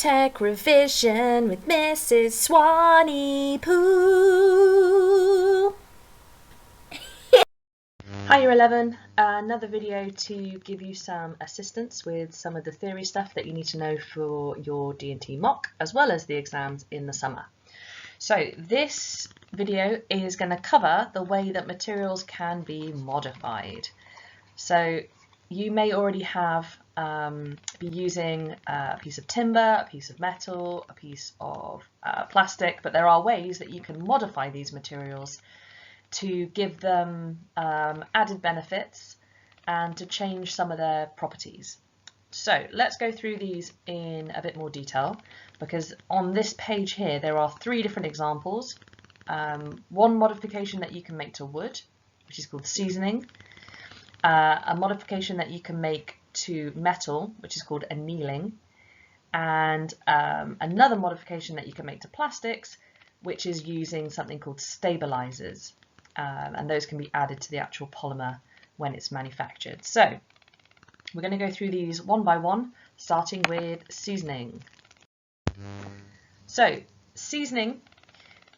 Tech Revision with Mrs. Swanee Pooh. Hi Year 11, another video to give you some assistance with some of the theory stuff that you need to know for your D&T mock as well as the exams in the summer. So this video is going to cover the way that materials can be modified. So you may already have be using a piece of timber, a piece of metal, a piece of plastic, but there are ways that you can modify these materials to give them added benefits and to change some of their properties. So let's go through these in a bit more detail, because on this page here there are three different examples. One modification that you can make to wood, which is called seasoning, a modification that you can make to metal, which is called annealing, and another modification that you can make to plastics, which is using something called stabilizers, and those can be added to the actual polymer when it's manufactured. So we're going to go through these one by one, starting with seasoning. So seasoning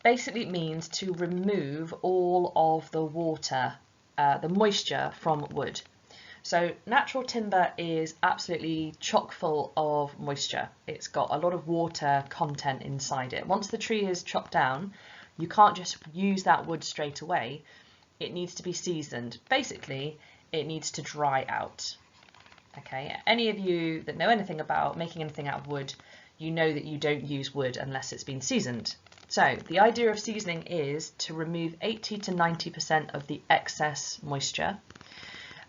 basically means to remove all of the water, the moisture from wood. So natural timber is absolutely chock full of moisture. It's got a lot of water content inside it. Once the tree is chopped down, you can't just use that wood straight away. It needs to be seasoned. Basically, it needs to dry out. Okay, any of you that know anything about making anything out of wood, you know that you don't use wood unless it's been seasoned. So the idea of seasoning is to remove 80 to 90% of the excess moisture.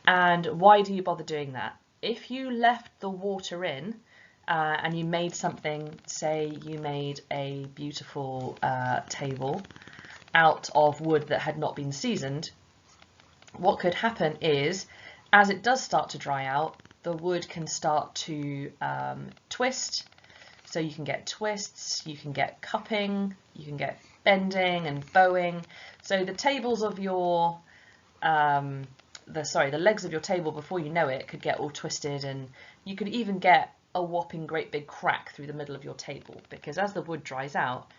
And why do you bother doing that? If you left the water in and you made something, say you made a beautiful table out of wood that had not been seasoned, what could happen is, as it does start to dry out, the wood can start to twist. So you can get twists, you can get cupping, you can get bending and bowing. So the tables of your the legs of your table, before you know it, could get all twisted, and you could even get a whopping great big crack through the middle of your table, because as the wood dries out,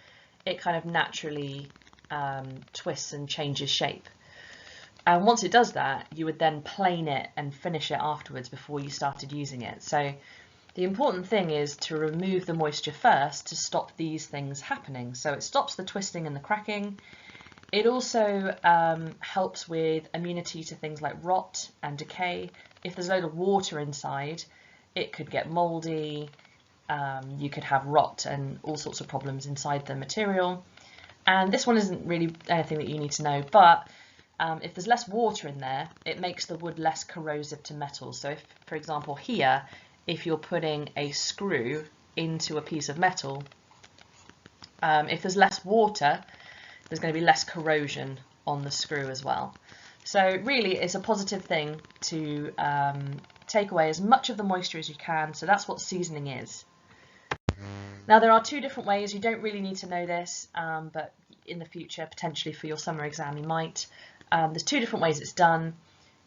it kind of naturally twists and changes shape. And once it does that, you would then plane it and finish it afterwards before you started using it. So the important thing is to remove the moisture first to stop these things happening. So it stops the twisting and the cracking. It also helps with immunity to things like rot and decay. If there's a load of water inside, it could get mouldy. You could have rot and all sorts of problems inside the material. And this one isn't really anything that you need to know, but if there's less water in there, it makes the wood less corrosive to metal. So if, for example, here, if you're putting a screw into a piece of metal, if there's less water, there's going to be less corrosion on the screw as well. So really it's a positive thing to take away as much of the moisture as you can. So that's what seasoning is. Now there are two different ways. You don't really need to know this, but in the future, potentially for your summer exam, you might. There's two different ways it's done.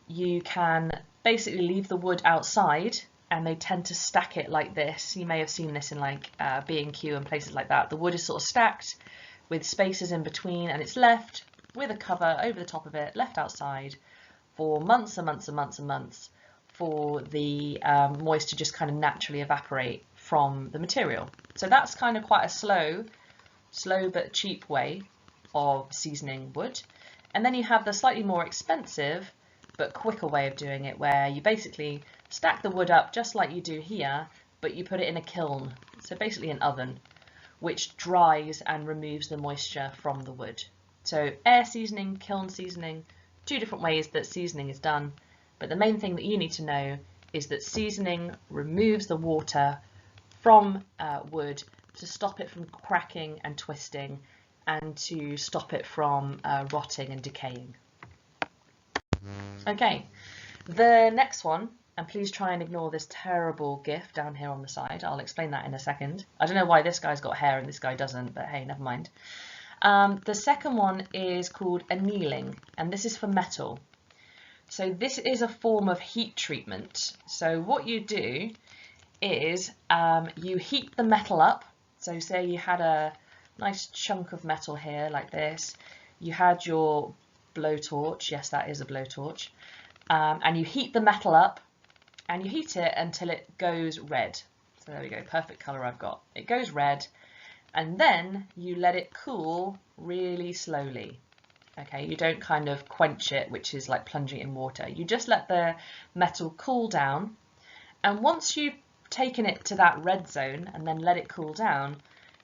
You can basically leave the wood outside, and they tend to stack it like this. You may have seen this in like B&Q and places like that. The wood is sort of stacked with spaces in between, and it's left with a cover over the top of it, left outside for months and months and months and months for the moisture just kind of naturally evaporate from the material. So that's kind of quite a slow but cheap way of seasoning wood. And then you have the slightly more expensive but quicker way of doing it, where you basically stack the wood up just like you do here, but you put it in a kiln, so basically an oven, which dries and removes the moisture from the wood. So air seasoning, kiln seasoning, two different ways that seasoning is done, but the main thing that you need to know is that seasoning removes the water from wood to stop it from cracking and twisting, and to stop it from rotting and decaying. Okay, the next one, and please try and ignore this terrible GIF down here on the side. I'll explain that in a second. I don't know why this guy's got hair and this guy doesn't, but hey, never mind. The second one is called annealing, and this is for metal. So this is a form of heat treatment. So what you do is you heat the metal up. So say you had a nice chunk of metal here like this. You had your blowtorch, yes, that is a blowtorch, and you heat the metal up and you heat it until it goes red. So there we go, perfect colour I've got. It goes red, and then you let it cool really slowly. Okay, you don't kind of quench it, which is like plunging it in water. You just let the metal cool down, and once you've taken it to that red zone and then let it cool down,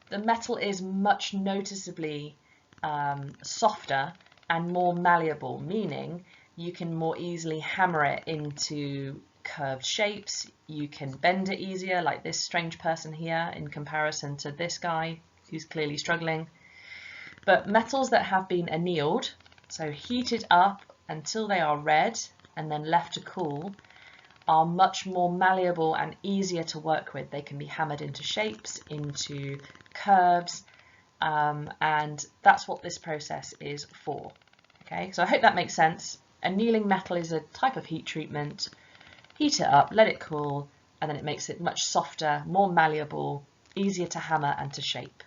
the metal is much noticeably softer and more malleable, meaning you can more easily hammer it into curved shapes. You can bend it easier, like this strange person here in comparison to this guy who's clearly struggling. But metals that have been annealed, so heated up until they are red and then left to cool, are much more malleable and easier to work with. They can be hammered into shapes, into curves, and that's what this process is for. Okay, so I hope that makes sense. Annealing metal is a type of heat treatment. Heat it up, let it cool, and then it makes it much softer, more malleable, easier to hammer and to shape.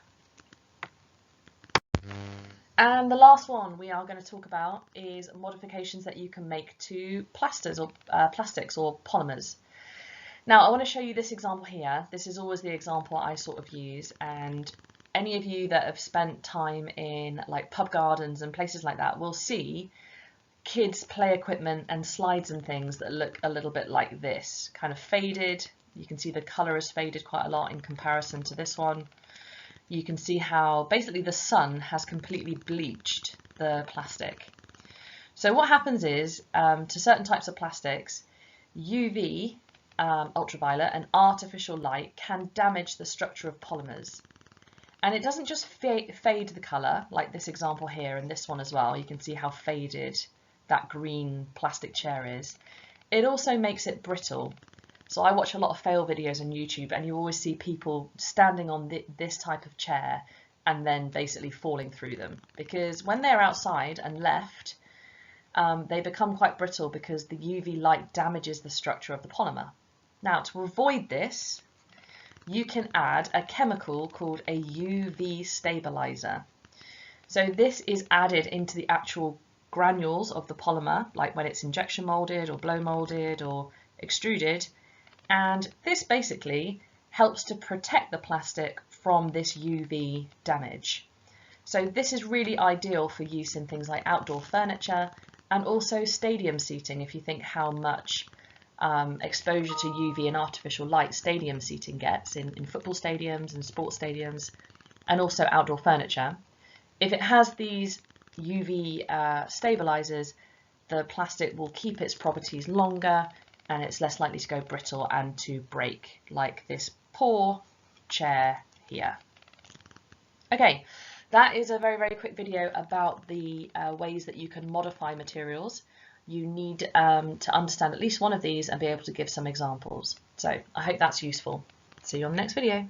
And the last one we are going to talk about is modifications that you can make to plasters or plastics or polymers. Now I want to show you this example here. This is always the example I sort of use, and any of you that have spent time in like pub gardens and places like that will see kids play equipment and slides and things that look a little bit like this, kind of faded. You can see the colour has faded quite a lot in comparison to this one. You can see how basically the sun has completely bleached the plastic. So what happens is, to certain types of plastics, UV, ultraviolet, and artificial light can damage the structure of polymers. And it doesn't just fade the colour, like this example here and this one as well. You can see how faded that green plastic chair is. It also makes it brittle. So I watch a lot of fail videos on YouTube, and you always see people standing on this type of chair and then basically falling through them, because when they're outside and left, they become quite brittle because the UV light damages the structure of the polymer. Now, to avoid this, you can add a chemical called a UV stabilizer. So this is added into the actual granules of the polymer, like when it's injection molded or blow molded or extruded. And this basically helps to protect the plastic from this UV damage. So this is really ideal for use in things like outdoor furniture and also stadium seating, if you think how much exposure to UV and artificial light stadium seating gets in football stadiums and sports stadiums, and also outdoor furniture. If it has these UV stabilizers, the plastic will keep its properties longer, and it's less likely to go brittle and to break, like this poor chair here. Okay, that is a very, very quick video about the ways that you can modify materials. You need to understand at least one of these and be able to give some examples. So I hope that's useful. See you on the next video.